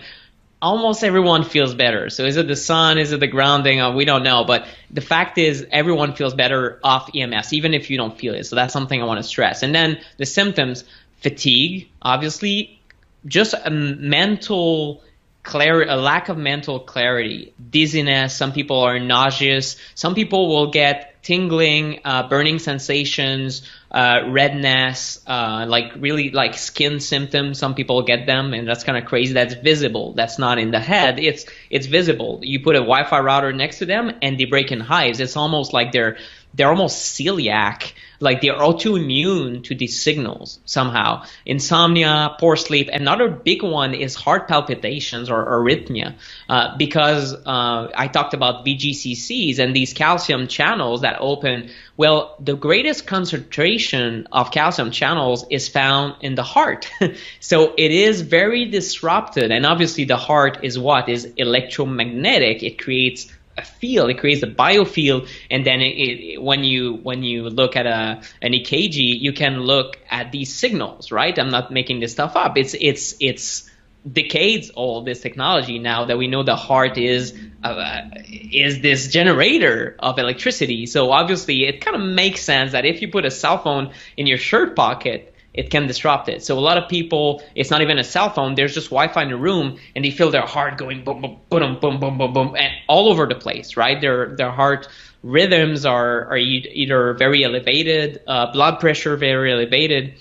almost everyone feels better. So is it the sun? Is it the grounding? We don't know, but the fact is everyone feels better off EMFs, even if you don't feel it. So that's something I want to stress. And then the symptoms: fatigue, obviously, just a mental clarity, a lack of mental clarity, dizziness. Some people are nauseous. Some people will get tingling, burning sensations, redness, like really like skin symptoms. Some people get them, and that's kind of crazy. That's visible. That's not in the head. It's visible. You put a Wi-Fi router next to them, and they break in hives. It's almost like they're almost celiac, like they're autoimmune to these signals somehow. Insomnia, poor sleep. Another big one is heart palpitations or arrhythmia, because I talked about VGCCs and these calcium channels that open. Well, the greatest concentration of calcium channels is found in the heart. So it is very disrupted. And obviously the heart is what? Is electromagnetic. It creates a field, it creates a biofield, and then when you look at an EKG, you can look at these signals, right? I'm not making this stuff up. It's decades old, this technology, now that we know the heart is this generator of electricity. So obviously it kind of makes sense that if you put a cell phone in your shirt pocket, it can disrupt it. So a lot of people, it's not even a cell phone, there's just Wi-Fi in the room, and they feel their heart going boom, boom, boom, boom, boom, boom, boom, and all over the place, right? Their heart rhythms are either very elevated, blood pressure very elevated.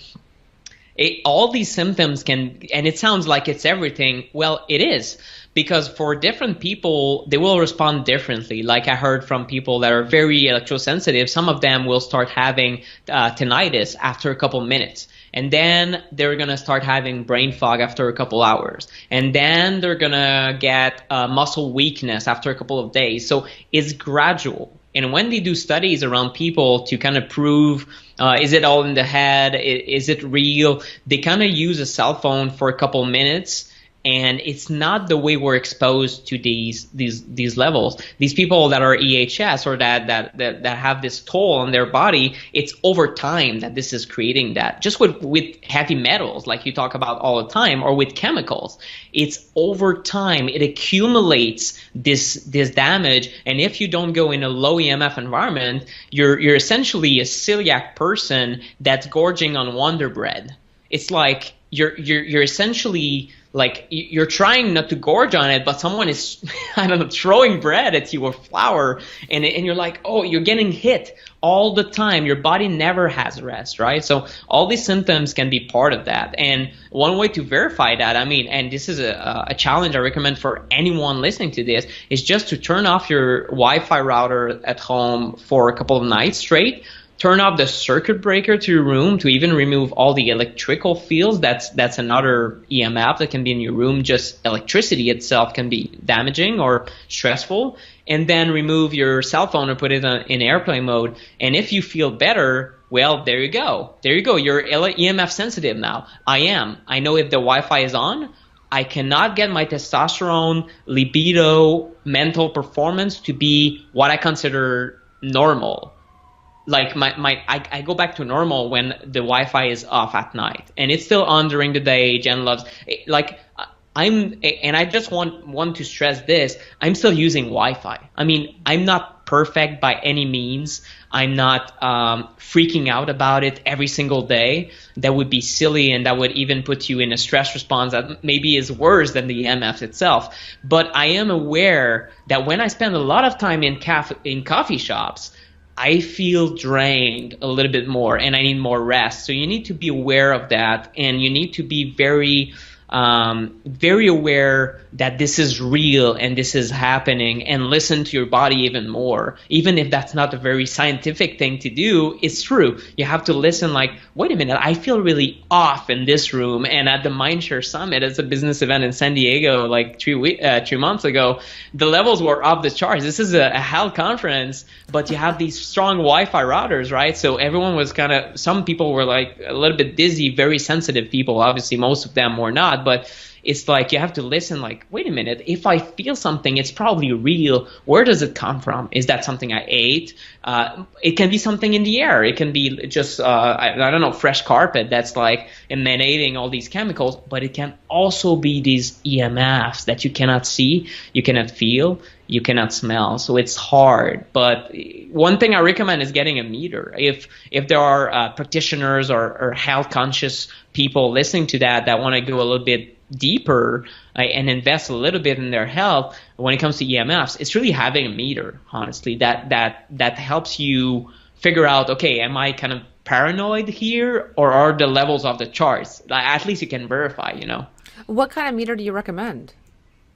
All these symptoms can, and it sounds like it's everything. Well, it is, because for different people, they will respond differently. Like I heard from people that are very electrosensitive, some of them will start having tinnitus after a couple minutes. And then they're going to start having brain fog after a couple hours. And then they're going to get muscle weakness after a couple of days. So it's gradual. And when they do studies around people to kind of prove, is it all in the head? Is it real? They kind of use a cell phone for a couple minutes. And it's not the way we're exposed to these levels. These people that are EHS or that have this toll on their body, it's over time that this is creating that. Just with heavy metals, like you talk about all the time, or with chemicals, it's over time. It accumulates this damage. And if you don't go in a low EMF environment, you're essentially a celiac person that's gorging on Wonder Bread. It's like you're essentially like you're trying not to gorge on it, but someone is, I don't know, throwing bread at you or flour, and you're like, oh, you're getting hit all the time. Your body never has rest, right? So all these symptoms can be part of that. And one way to verify that, I mean, and this is a challenge I recommend for anyone listening to this, is just to turn off your Wi-Fi router at home for a couple of nights straight. Turn off the circuit breaker to your room to even remove all the electrical fields. That's another EMF that can be in your room. Just electricity itself can be damaging or stressful. And then remove your cell phone or put it in airplane mode. And if you feel better, well, there you go. There you go. You're EMF sensitive now. I am. I know if the Wi-Fi is on, I cannot get my testosterone, libido, mental performance to be what I consider normal. Like I go back to normal when the Wi-Fi is off at night, and it's still on during the day. Jen loves, like, and I just want to stress this. I'm still using Wi-Fi. I mean, I'm not perfect by any means. I'm not freaking out about it every single day. That would be silly, and that would even put you in a stress response that maybe is worse than the EMF itself. But I am aware that when I spend a lot of time in coffee shops, I feel drained a little bit more, and I need more rest. So you need to be aware of that, and you need to be very very aware that this is real and this is happening, and listen to your body even more. Even if that's not a very scientific thing to do, it's true. You have to listen like, wait a minute, I feel really off in this room. And at the Mindshare Summit, it's a business event in San Diego like 3 months ago, the levels were off the charts. This is a health conference, but you have these strong Wi-Fi routers, right? So everyone was some people were like a little bit dizzy, very sensitive people. Obviously, most of them were not. But it's like you have to listen like, wait a minute, if I feel something, it's probably real. Where does it come from? Is that something I ate? It can be something in the air. It can be just, I don't know, fresh carpet that's like emanating all these chemicals. But it can also be these EMFs that you cannot see, you cannot feel, you cannot smell. So it's hard. But one thing I recommend is getting a meter. If there are practitioners or health conscious people listening to that want to go a little bit deeper and invest a little bit in their health when it comes to EMFs, it's really having a meter, honestly, that helps you figure out, okay, am I kind of paranoid here, or are the levels of the charts? At least you can verify, What kind of meter do you recommend?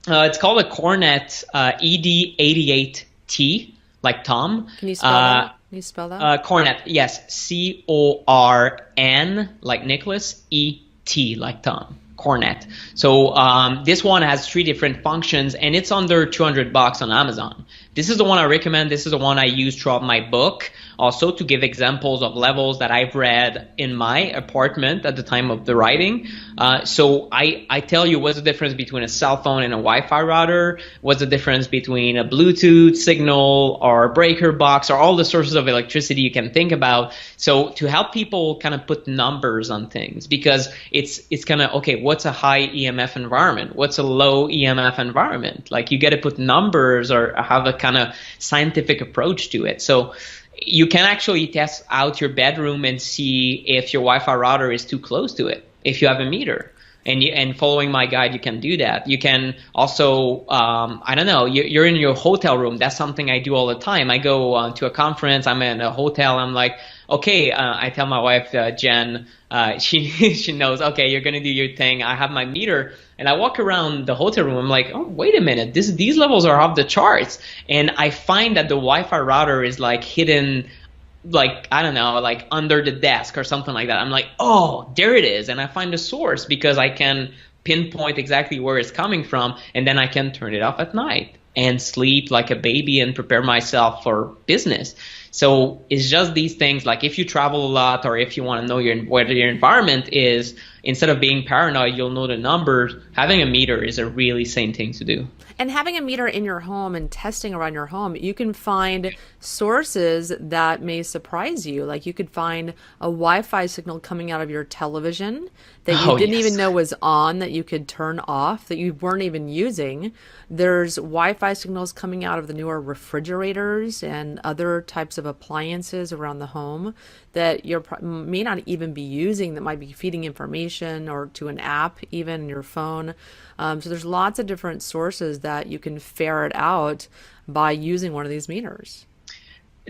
It's called a Cornet ED88T, like Tom. Can you spell that? Can you spell that? Cornet, yes, CORN, like Nicholas, ET, like Tom. Cornet. So this one has 3 different functions, and it's under $200 on Amazon. This is the one I recommend. This is the one I use throughout my book, also to give examples of levels that I've read in my apartment at the time of the writing. So I tell you what's the difference between a cell phone and a Wi-Fi router, what's the difference between a Bluetooth signal or a breaker box, or all the sources of electricity you can think about. So to help people kind of put numbers on things, because it's kind of, okay, what's a high EMF environment? What's a low EMF environment? Like, you got to put numbers or have a kind of scientific approach to it. So you can actually test out your bedroom and see if your Wi-Fi router is too close to it, if you have a meter. And following my guide, you can do that. You can also, I don't know, you're in your hotel room. That's something I do all the time. I go to a conference, I'm in a hotel, I'm like, okay, I tell my wife, Jen, she knows, okay, you're going to do your thing. I have my meter, and I walk around the hotel room. I'm like, oh, wait a minute, these levels are off the charts. And I find that the Wi-Fi router is like hidden, like, I don't know, like under the desk or something like that. I'm like, oh, there it is. And I find the source because I can pinpoint exactly where it's coming from, and then I can turn it off at night and sleep like a baby and prepare myself for business. So it's just these things, like if you travel a lot, or if you want to know where your environment is, instead of being paranoid, you'll know the numbers. Having a meter is a really sane thing to do. And having a meter in your home and testing around your home, you can find sources that may surprise you. Like, you could find a Wi-Fi signal coming out of your television that you didn't even know was on, that you could turn off, that you weren't even using. There's Wi-Fi signals coming out of the newer refrigerators and other types of appliances around the home that you may not even be using, that might be feeding information or to an app, even your phone. So there's lots of different sources that you can ferret out by using one of these meters.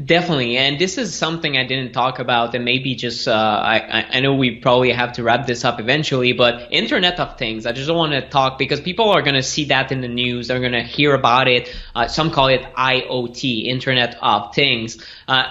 Definitely, and this is something I didn't talk about, and maybe just I know we probably have to wrap this up eventually, but Internet of Things, I just don't want to talk because people are going to see that in the news, they're going to hear about it. Some call it IoT, Internet of Things.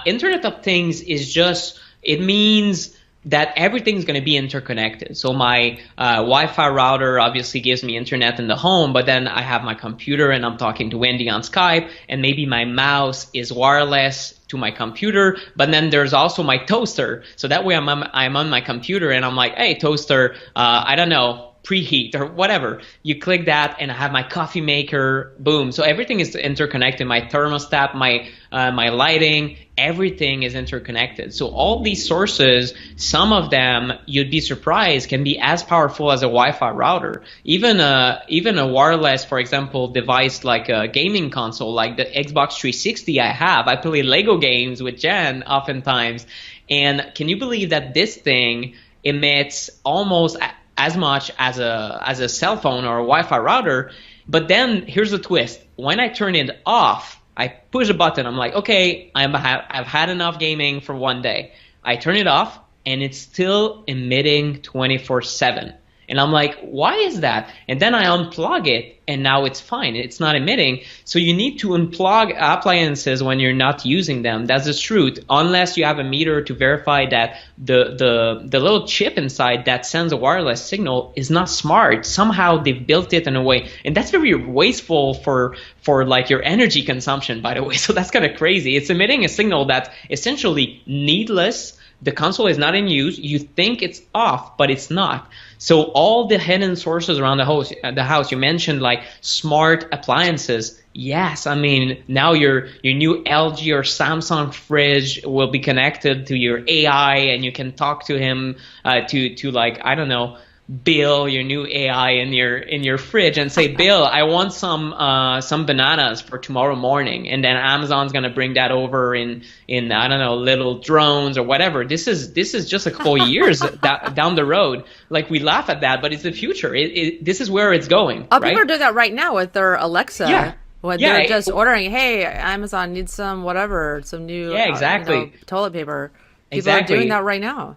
Internet of Things is just, it means that everything's going to be interconnected. So my Wi-Fi router obviously gives me internet in the home, but then I have my computer and I'm talking to Wendy on Skype, and maybe my mouse is wireless to my computer, but then there's also my toaster. So that way I'm on my computer and I'm like, hey, toaster, I don't know, preheat or whatever. You click that and I have my coffee maker, boom. So everything is interconnected. My thermostat, my lighting, everything is interconnected. So all these sources, some of them, you'd be surprised, can be as powerful as a Wi-Fi router. Even a wireless, for example, device like a gaming console, like the Xbox 360 I have. I play Lego games with Jen oftentimes. And can you believe that this thing emits almost as much as a cell phone or a Wi-Fi router? But then here's the twist. When I turn it off, I push a button. I'm like, okay, I've had enough gaming for one day. I turn it off, and it's still emitting 24/7. And I'm like, why is that? And then I unplug it and now it's fine. It's not emitting. So you need to unplug appliances when you're not using them. That's the truth. Unless you have a meter to verify that the little chip inside that sends a wireless signal is not smart. Somehow they've built it in a way, and that's very wasteful for like your energy consumption, by the way. So that's kind of crazy. It's emitting a signal that's essentially needless. The console is not in use. You think it's off, but it's not. So all the hidden sources around the house, you mentioned like smart appliances. Yes, I mean now your new LG or Samsung fridge will be connected to your AI, and you can talk to him to like, I don't know, Bill, your new AI in your fridge, and say, Bill, I want some bananas for tomorrow morning, and then Amazon's gonna bring that over in I don't know, little drones or whatever. This is just a couple of years down the road. Like, we laugh at that, but it's the future. This is where it's going. Oh, right? people are doing that right now with their Alexa. Yeah. When Yeah, they're just ordering, hey, Amazon needs some whatever, some new exactly. toilet paper. People Exactly. are doing that right now.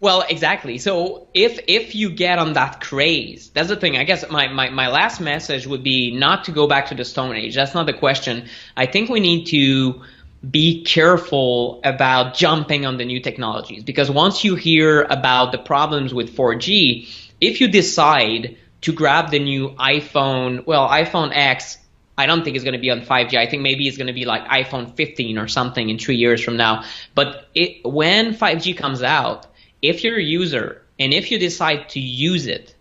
Well, exactly. So if you get on that craze, that's the thing. I guess my last message would be not to go back to the Stone Age. That's not the question. I think we need to be careful about jumping on the new technologies, because once you hear about the problems with 4G, if you decide to grab the new iPhone, well, iPhone X, I don't think it's going to be on 5G. I think maybe it's going to be like iPhone 15 or something in 3 years from now. But when 5G comes out, if you're a user and if you decide to use it,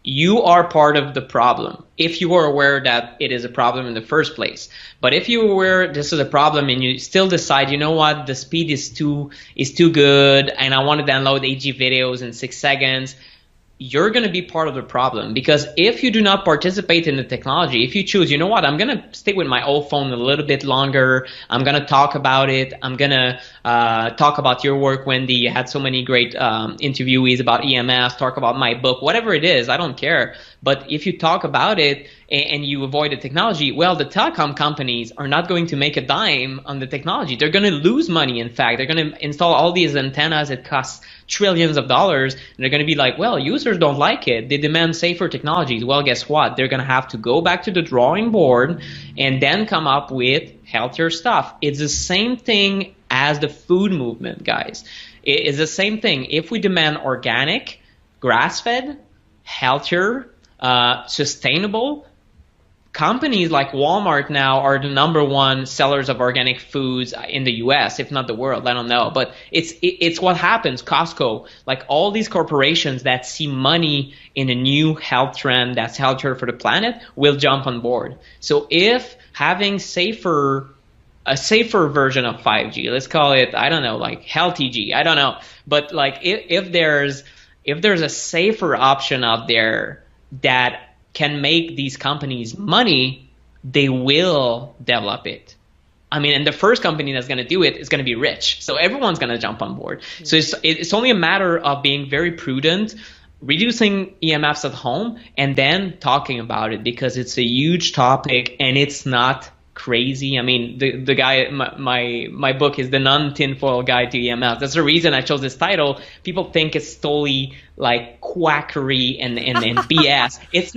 you are part of the problem if you are aware that it is a problem in the first place. But if you're aware this is a problem and you still decide, you know what, the speed is too good and I want to download 8G videos in 6 seconds, you're going to be part of the problem. Because if you do not participate in the technology, if you choose, you know what, I'm going to stick with my old phone a little bit longer, I'm going to talk about it, I'm going to talk about your work, Wendy, you had so many great interviewees about EMF, talk about my book, whatever it is, I don't care. But if you talk about it and you avoid the technology, well, the telecom companies are not going to make a dime on the technology. They're going to lose money, in fact. They're going to install all these antennas. It costs trillions of dollars. And they're going to be like, well, users don't like it. They demand safer technologies. Well, guess what? They're going to have to go back to the drawing board and then come up with healthier stuff. It's the same thing as the food movement, guys. It's the same thing. If we demand organic, grass-fed, healthier, sustainable, companies like Walmart now are the #1 sellers of organic foods in the US, if not the world. I don't know. But it's what happens. Costco, like all these corporations that see money in a new health trend that's healthier for the planet will jump on board. So if having a safer version of 5G, let's call it, I don't know, like Healthy G, I don't know. But like if there's a safer option out there that can make these companies money, they will develop it. I mean, and the first company that's going to do it is going to be rich. So everyone's going to jump on board. So it's only a matter of being very prudent, reducing EMFs at home, and then talking about it, because it's a huge topic and it's not crazy. I mean, the guy, my book is the non-tinfoil guide to EMF. That's the reason I chose this title. People think it's totally like quackery and BS. It's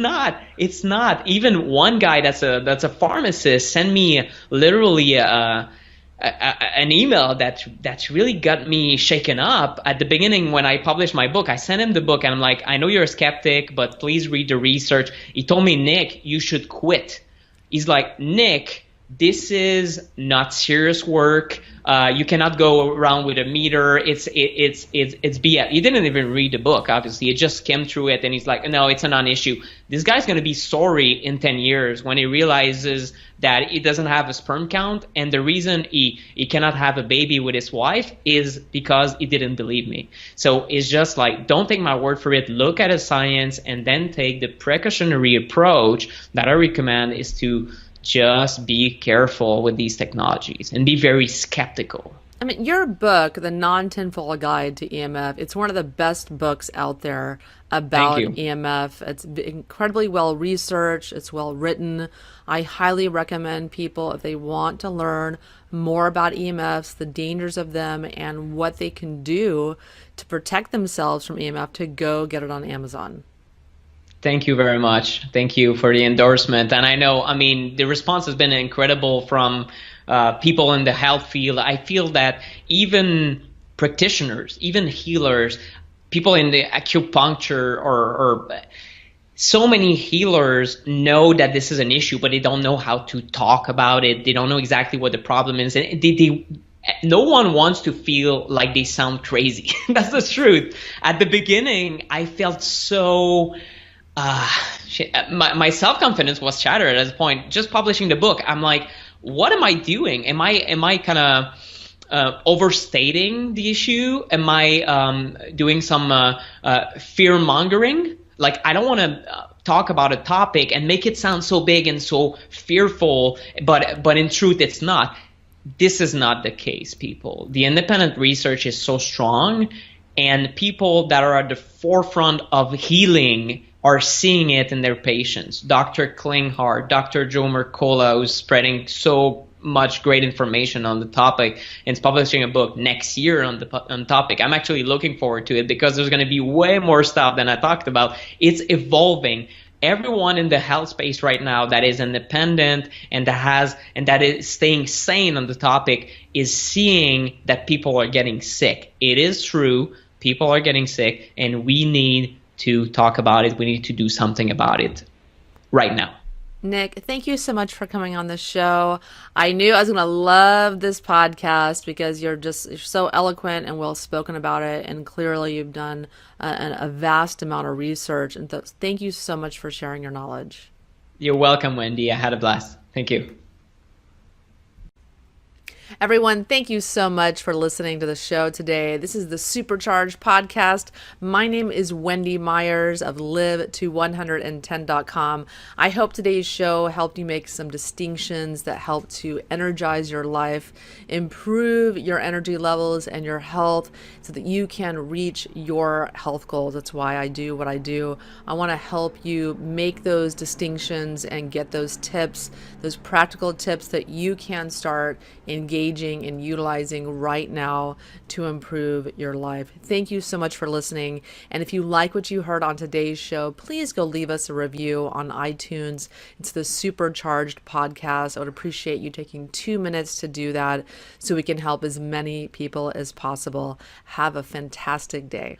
not. Even one guy that's a pharmacist sent me literally an email that's really got me shaken up. At the beginning when I published my book, I sent him the book and I'm like, I know you're a skeptic, but please read the research. He told me, Nick, you should quit. He's like, Nick, this is not serious work. You cannot go around with a meter. It's BS. He didn't even read the book, obviously. He just skimmed through it and he's like, no, it's a non-issue. This guy's going to be sorry in 10 years when he realizes that he doesn't have a sperm count, and the reason he cannot have a baby with his wife is because he didn't believe me. So it's just like, don't take my word for it. Look at the science and then take the precautionary approach that I recommend, is to just be careful with these technologies and be very skeptical. I mean, your book, The Non-Tinfoil Guide to EMF, it's one of the best books out there about EMF. It's incredibly well researched. It's well written. I highly recommend people, if they want to learn more about EMFs, the dangers of them, and what they can do to protect themselves from EMF, to go get it on Amazon. Thank you very much. Thank you for the endorsement. And I know, I mean, the response has been incredible from people in the health field. I feel that even practitioners, even healers, people in the acupuncture or so many healers know that this is an issue, but they don't know how to talk about it. They don't know exactly what the problem is. And no one wants to feel like they sound crazy. That's the truth. At the beginning, I felt so my self-confidence was shattered at this point. Just publishing the book, I'm like, what am I doing? Am I kind of overstating the issue? Am I doing some fear mongering? Like, I don't want to talk about a topic and make it sound so big and so fearful, but in truth, it's not. This is not the case, people. The independent research is so strong, and people that are at the forefront of healing are seeing it in their patients. Dr. Klinghardt, Dr. Joe Mercola, who's spreading so much great information on the topic and is publishing a book next year on the topic. I'm actually looking forward to it because there's going to be way more stuff than I talked about. It's evolving. Everyone in the health space right now that is independent and that is staying sane on the topic is seeing that people are getting sick. It is true. People are getting sick, and we need to talk about it. We need to do something about it right now. Nick, thank you so much for coming on the show. I knew I was going to love this podcast because you're so eloquent and well spoken about it, and clearly you've done a vast amount of research. And thank you so much for sharing your knowledge. You're welcome, Wendy. I had a blast. Thank you. Everyone, thank you so much for listening to the show today. This is the Supercharged podcast. My name is Wendy Myers of live to110.com. I hope today's show helped you make some distinctions that help to energize your life, improve your energy levels and your health so that you can reach your health goals. That's why I do what I do. I want to help you make those distinctions and get those tips, those practical tips that you can start engaging and utilizing right now to improve your life. Thank you so much for listening. And if you like what you heard on today's show, please go leave us a review on iTunes. It's the Supercharged podcast. I would appreciate you taking 2 minutes to do that so we can help as many people as possible. Have a fantastic day.